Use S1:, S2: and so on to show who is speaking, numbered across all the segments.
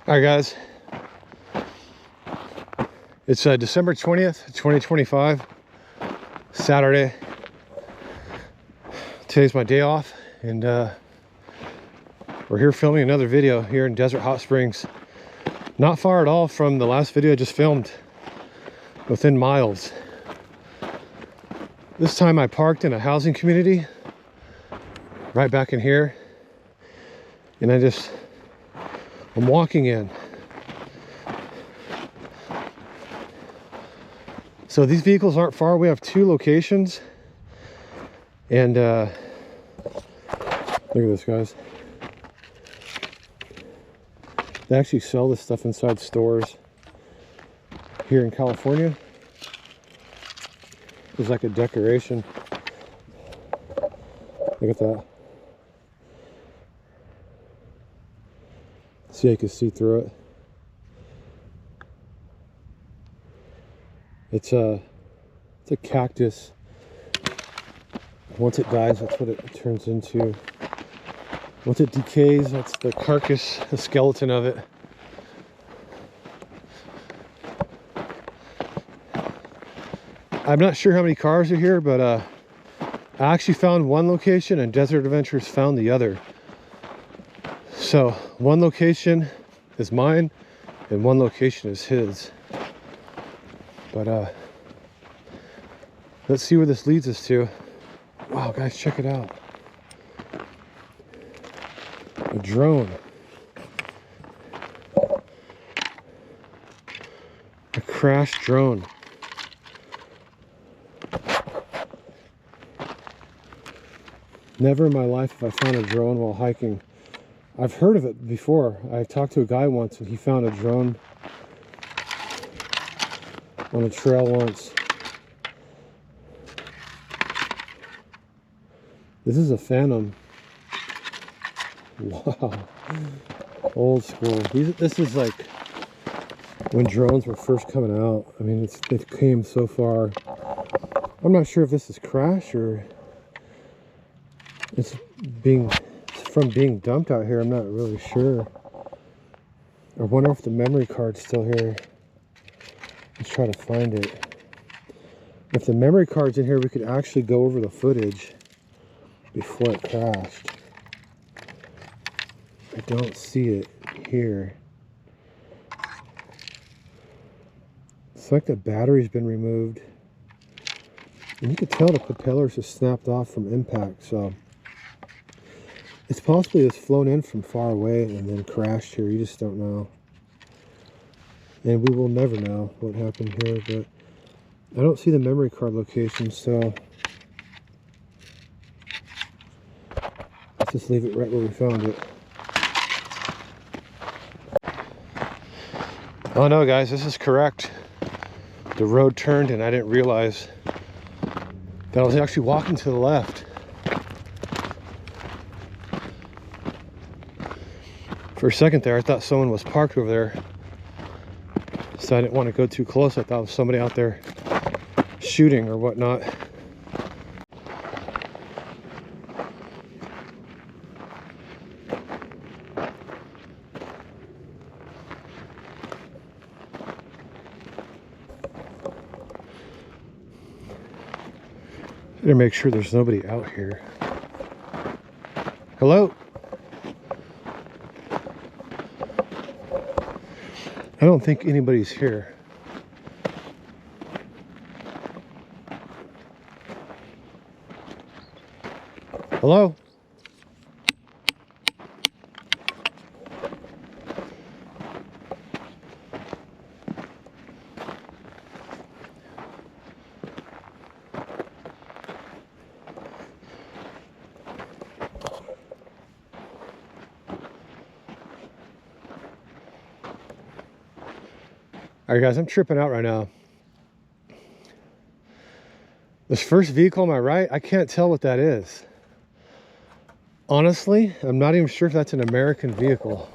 S1: All right, guys. It's December 20th, 2025, Saturday. Today's my day off, and we're here filming another video here in Desert Hot Springs. Not far at all from the last video I just filmed, within miles. This time I parked in a housing community right back in here, and I'm walking in. So these vehicles aren't far. We have two locations, and look at this, guys. They actually sell this stuff inside stores here in California. It's like a decoration. Look at that. See, I can see through it. It's a cactus. Once it dies, that's what it turns into. Once it decays, that's the carcass, the skeleton of it. I'm not sure how many cars are here, but I actually found one location and Desert Adventures found the other. So one location is mine and one location is his. But let's see where this leads us to. Wow, guys, check it out. A drone. A crashed drone. Never in my life have I found a drone while hiking. I've heard of it before. I talked to a guy once and he found a drone on a trail once. This is a Phantom. Wow. Old school. This is like when drones were first coming out. I mean, it came so far. I'm not sure if this is crash or it's from being dumped out here. I'm not really sure. I wonder if the memory card's still here. Let's try to find it. If the memory card's in here, we could actually go over the footage before it crashed. I don't see it here. It's like the battery's been removed. And you can tell the propellers have snapped off from impact, so it's possibly it's flown in from far away and then crashed here. You just don't know. And we will never know what happened here, but I don't see the memory card location, so let's just leave it right where we found it. Oh no, guys, this is correct. The road turned and I didn't realize that I was actually walking to the left. For a second there, I thought someone was parked over there. So I didn't want to go too close. I thought it was somebody out there shooting or whatnot. Better make sure there's nobody out here. Hello? I don't think anybody's here. Hello? All right, guys, I'm tripping out right now. This first vehicle on my right, I can't tell what that is. Honestly, I'm not even sure if that's an American vehicle.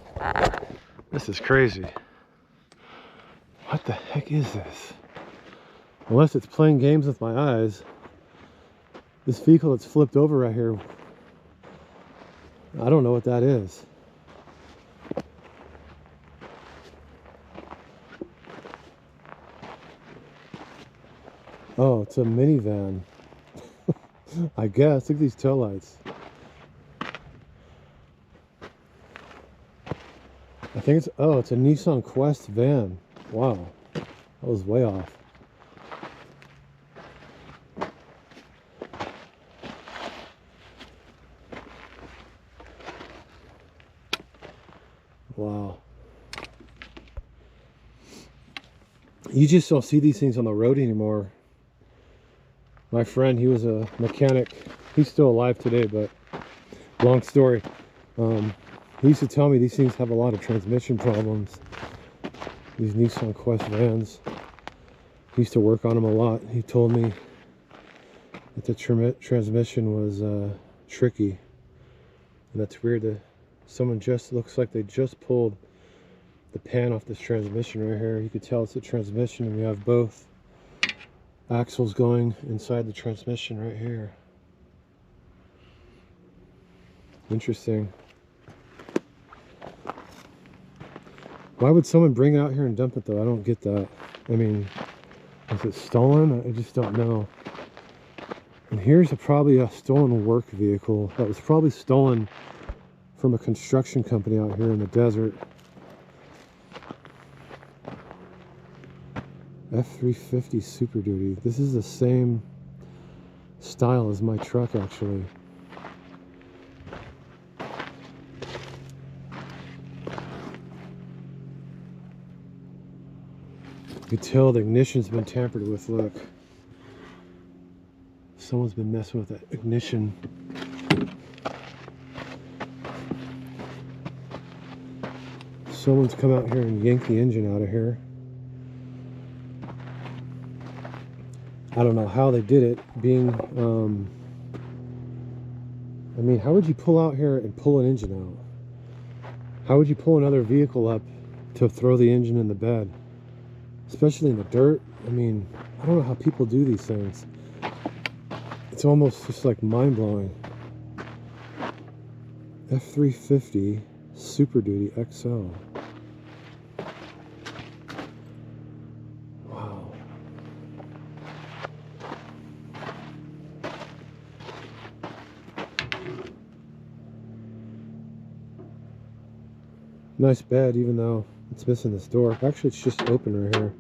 S1: This is crazy. What the heck is this? Unless it's playing games with my eyes. This vehicle that's flipped over right here, I don't know what that is. It's a minivan. I guess. Look at these taillights. I think it's, oh, it's a Nissan Quest van. Wow. That was way off. Wow. You just don't see these things on the road anymore. My friend, he was a mechanic. He's still alive today, but long story. He used to tell me these things have a lot of transmission problems. These Nissan Quest vans. He used to work on them a lot. He told me that the transmission was tricky. And that's weird that someone just looks like they just pulled the pan off this transmission right here. You could tell it's a transmission, and we have both axles going inside the transmission right here. Interesting. Why would someone bring it out here and dump it though? I don't get that. I mean, is it stolen? I just don't know. And here's probably a stolen work vehicle that was probably stolen from a construction company out here in the desert. F-350 Super Duty. This is the same style as my truck, actually. You can tell the ignition's been tampered with. Look, someone's been messing with that ignition. Someone's come out here and yanked the engine out of here. I don't know how they did it, being, I mean, how would you pull out here and pull an engine out? How would you pull another vehicle up to throw the engine in the bed? Especially in the dirt. I mean, I don't know how people do these things. It's almost just like mind-blowing. F-350 Super Duty XL. Wow. Nice bed, even though it's missing this door. Actually, it's just open right here.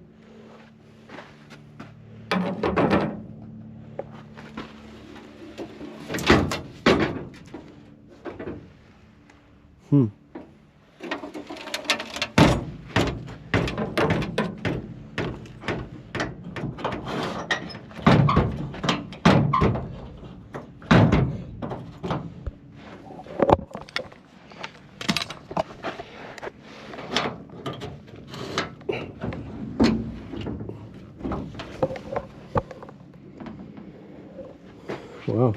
S1: Wow.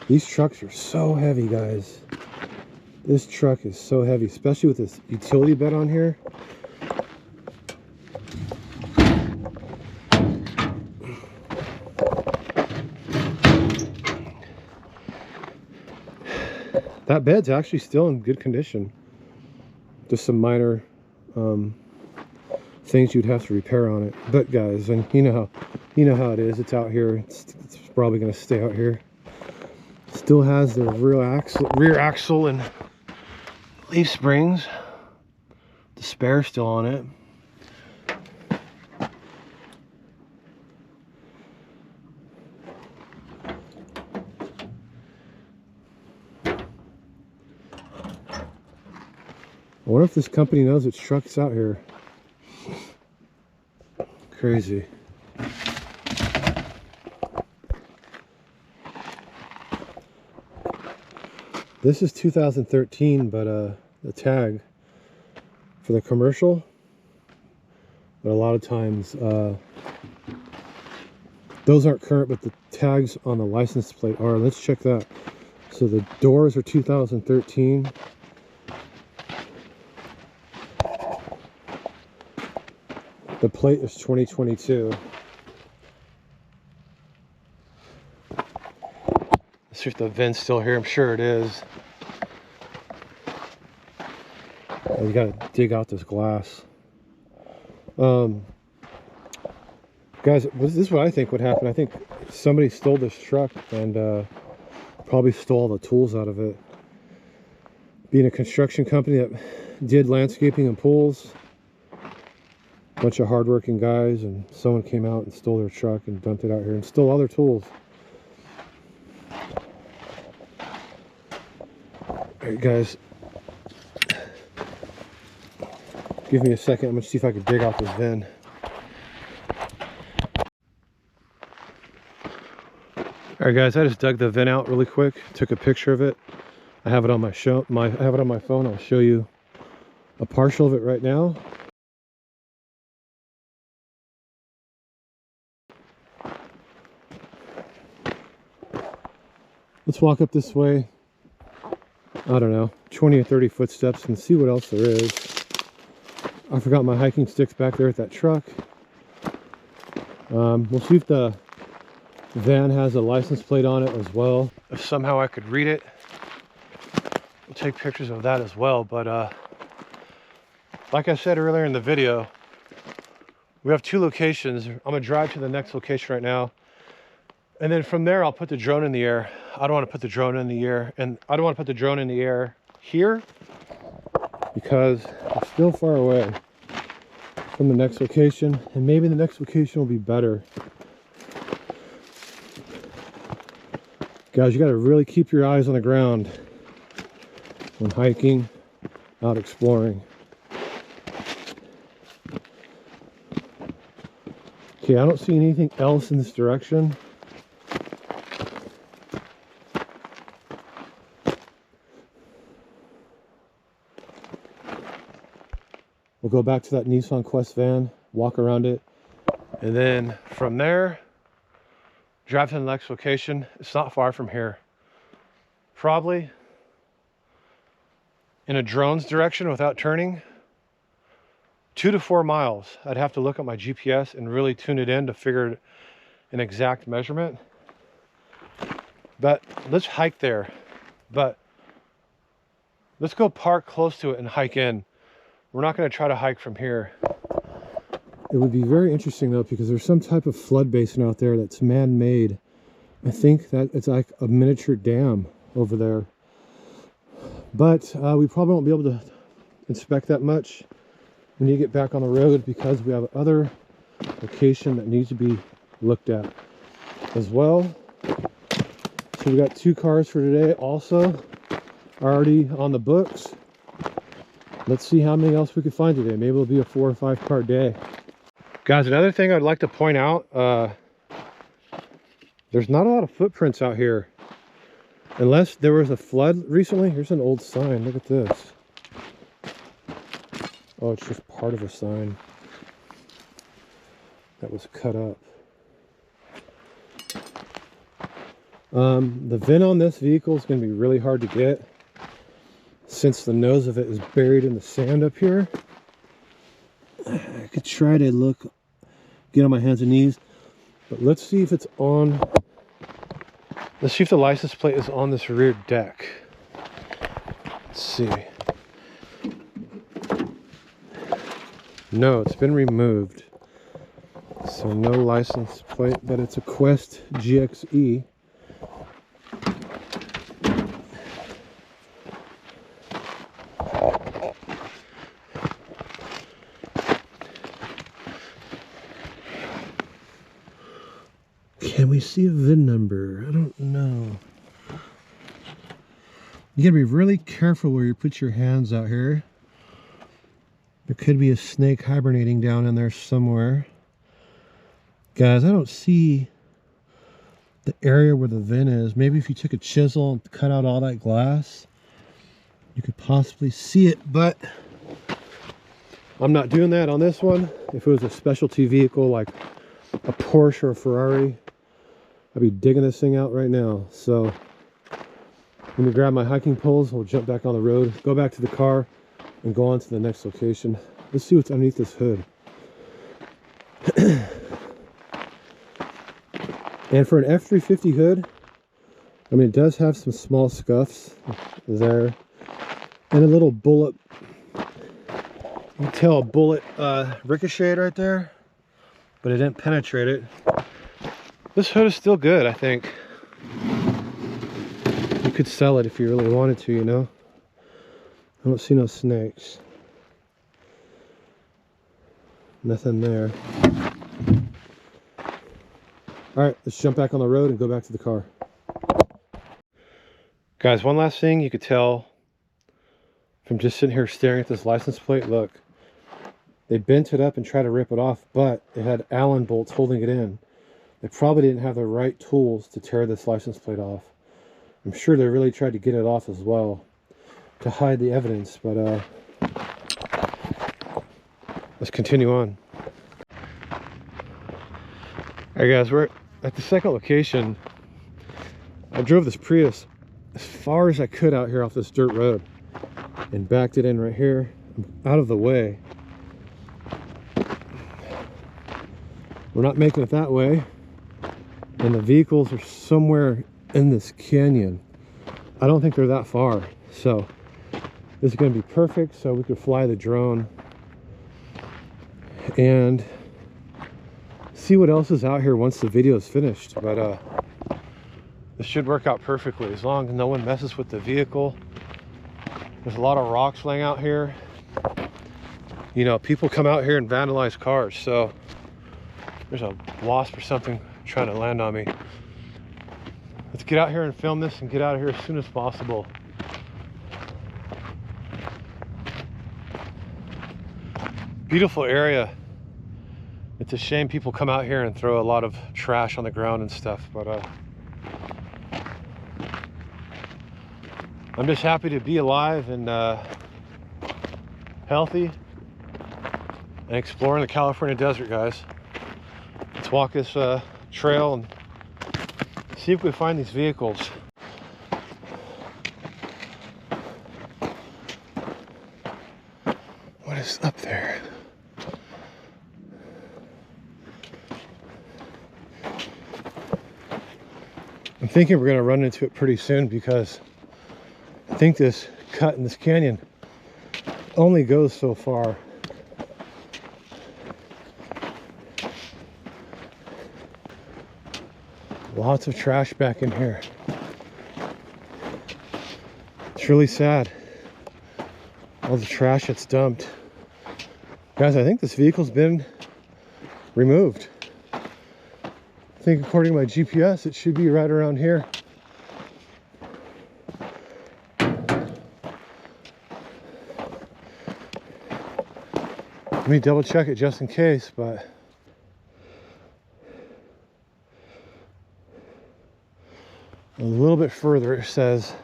S1: These trucks are so heavy, guys. This truck is so heavy, especially with this utility bed on here. That bed's actually still in good condition. Just some minor things you'd have to repair on it. But guys, and you know how it is. It's out here. It's probably going to stay out here. Still has the rear axle and leaf springs. The spare still on it. I wonder if this company knows its truck's out here. Crazy. This is 2013, but the tag for the commercial. But a lot of times those aren't current, but the tags on the license plate are. Let's check that. So the doors are 2013. The plate is 2022. Let's see if the vent's still here. I'm sure it is. Oh, you gotta dig out this glass. Guys, this is what I think would happen. I think somebody stole this truck and probably stole all the tools out of it. Being a construction company that did landscaping and pools, a bunch of hardworking guys, and someone came out and stole their truck and dumped it out here and stole all their tools. Alright guys, give me a second. I'm gonna see if I can dig out this VIN. Alright guys, I just dug the VIN out really quick, took a picture of it. I have it on my phone. I'll show you a partial of it right now. Let's walk up this way, I don't know, 20 or 30 footsteps and see what else there is. I forgot my hiking sticks back there at that truck. We'll see if the van has a license plate on it as well. If somehow I could read it, we'll take pictures of that as well. But like I said earlier in the video, we have 2 locations. I'm gonna drive to the next location right now. And then from there, I'll put the drone in the air. I don't want to put the drone in the air, and I don't want to put the drone in the air here because it's still far away from the next location, and maybe the next location will be better. Guys, you got to really keep your eyes on the ground when hiking, out exploring. Okay, I don't see anything else in this direction. We'll go back to that Nissan Quest van, walk around it, and then from there, drive to the next location. It's not far from here. Probably in a drone's direction without turning, 2 to 4 miles. I'd have to look at my GPS and really tune it in to figure an exact measurement. But let's hike there. But let's go park close to it and hike in. We're not going to try to hike from here. It would be very interesting though, because there's some type of flood basin out there that's man-made. I think that it's like a miniature dam over there. But we probably won't be able to inspect that much when you get back on the road, because we have other location that needs to be looked at as well. So we got 2 cars for today also already on the books. Let's see how many else we can find today. Maybe it'll be a 4 or 5 car day. Guys, another thing I'd like to point out, there's not a lot of footprints out here. Unless there was a flood recently. Here's an old sign, look at this. Oh, it's just part of a sign that was cut up. The VIN on this vehicle is going to be really hard to get, since the nose of it is buried in the sand up here. I could try to get on my hands and knees, but let's see if it's on. Let's see if the license plate is on this rear deck. Let's see. No, it's been removed. So no license plate, but it's a Quest GXE. Can we see a VIN number? I don't know. You gotta be really careful where you put your hands out here. There could be a snake hibernating down in there somewhere. Guys, I don't see the area where the VIN is. Maybe if you took a chisel and cut out all that glass, you could possibly see it, but I'm not doing that on this one. If it was a specialty vehicle like a Porsche or a Ferrari, I'd be digging this thing out right now. So let me grab my hiking poles, we'll jump back on the road, go back to the car, and go on to the next location. Let's see what's underneath this hood. And for an F-350 hood, I mean, it does have some small scuffs there, and a little bullet. You can tell a bullet ricocheted right there. but it didn't penetrate it. This hood is still good, I think. You could sell it if you really wanted to, you know. I don't see no snakes. Nothing there. All right, let's jump back on the road and go back to the car. Guys, one last thing you could tell from just sitting here staring at this license plate. Look, they bent it up and tried to rip it off, but it had Allen bolts holding it in. They probably didn't have the right tools to tear this license plate off. I'm sure they really tried to get it off as well to hide the evidence, but let's continue on. Alright guys, we're at the second location. I drove this Prius as far as I could out here off this dirt road and backed it in right here. I'm out of the way. We're not making it that way, and the vehicles are somewhere in this canyon. I don't think they're that far, so this is going to be perfect so we could fly the drone and see what else is out here once the video is finished. But this should work out perfectly as long as no one messes with the vehicle. There's a lot of rocks laying out here. You know, people come out here and vandalize cars, so there's a wasp or something trying to land on me. Let's get out here and film this and get out of here as soon as possible. Beautiful area. It's a shame people come out here and throw a lot of trash on the ground and stuff, but I'm just happy to be alive and healthy and exploring the California desert, guys. Let's walk this trail and see if we find these vehicles. What is up there? I'm thinking we're going to run into it pretty soon because I think this cut in this canyon only goes so far. Lots of trash back in here. It's really sad. All the trash that's dumped. Guys, I think this vehicle's been removed. I think according to my GPS, it should be right around here. Let me double check it just in case, but a little bit further it says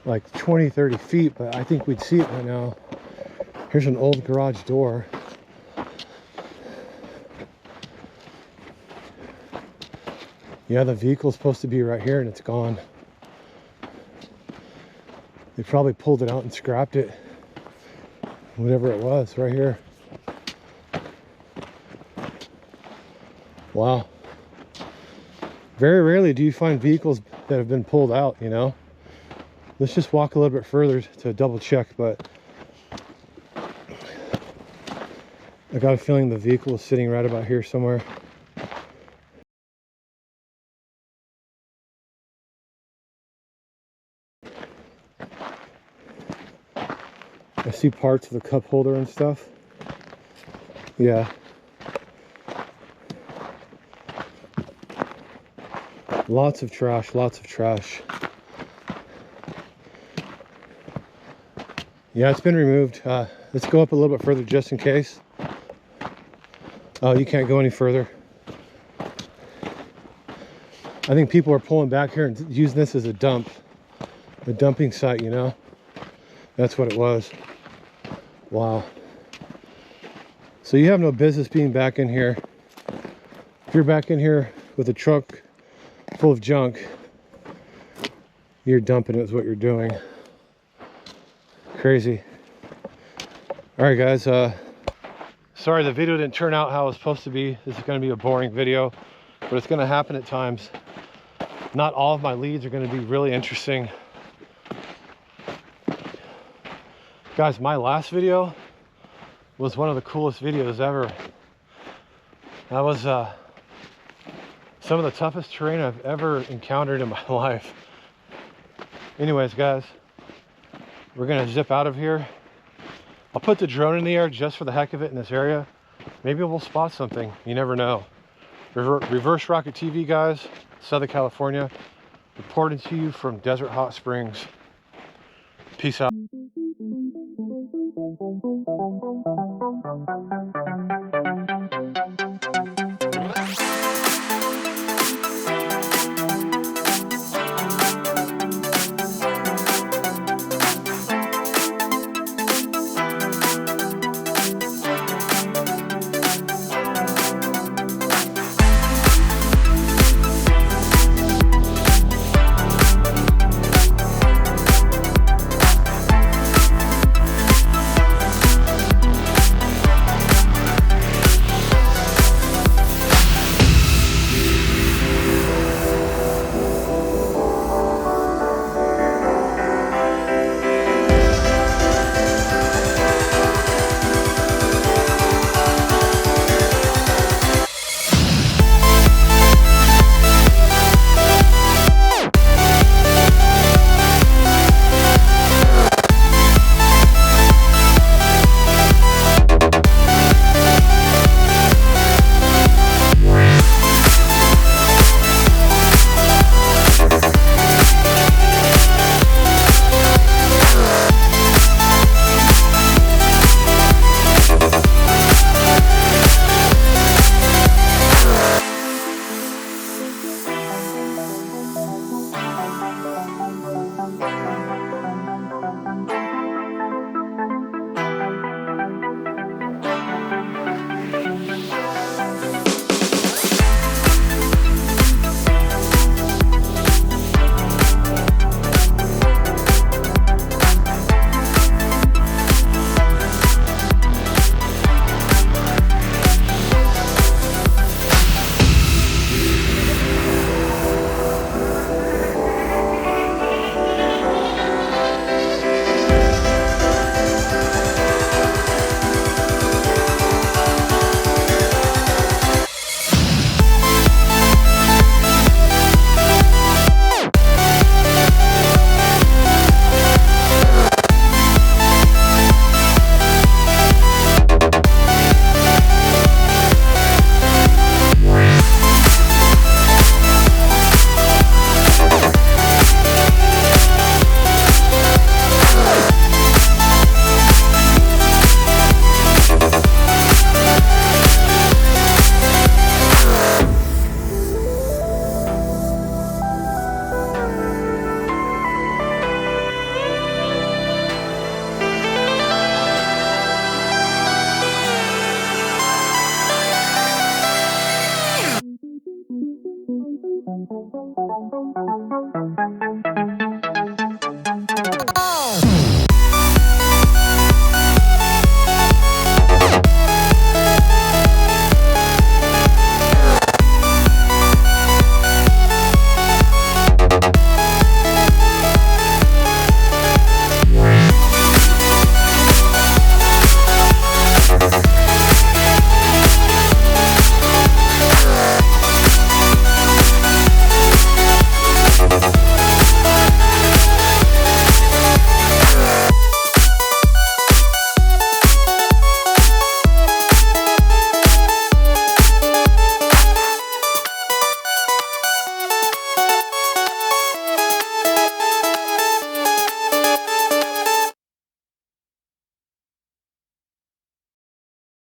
S1: like 20-30 feet, but I think we'd see it right now. Here's an old garage door. Yeah, the vehicle's supposed to be right here and it's gone. They probably pulled it out and scrapped it. Whatever it was, right here. Wow. Very rarely do you find vehicles that have been pulled out, you know. Let's just walk a little bit further to double check, but I got a feeling the vehicle is sitting right about here somewhere. I see parts of the cup holder and stuff. Yeah. Lots of trash, lots of trash. Yeah, it's been removed. Let's go up a little bit further just in case. Oh, you can't go any further. I think people are pulling back here and using this as a dump. A dumping site, you know? That's what it was. Wow. So you have no business being back in here. If you're back in here with a truck full of junk, you're dumping it is what you're doing. Crazy. All right, guys. Sorry the video didn't turn out how it was supposed to be. This is going to be a boring video, but it's going to happen at times. Not all of my leads are going to be really interesting. Guys, my last video was one of the coolest videos ever. That was some of the toughest terrain I've ever encountered in my life. Anyways, guys, we're gonna zip out of here. I'll put the drone in the air just for the heck of it in this area. Maybe we'll spot something. You never know. Reverse Rocket TV, guys, Southern California, reporting to you from Desert Hot Springs. Peace out.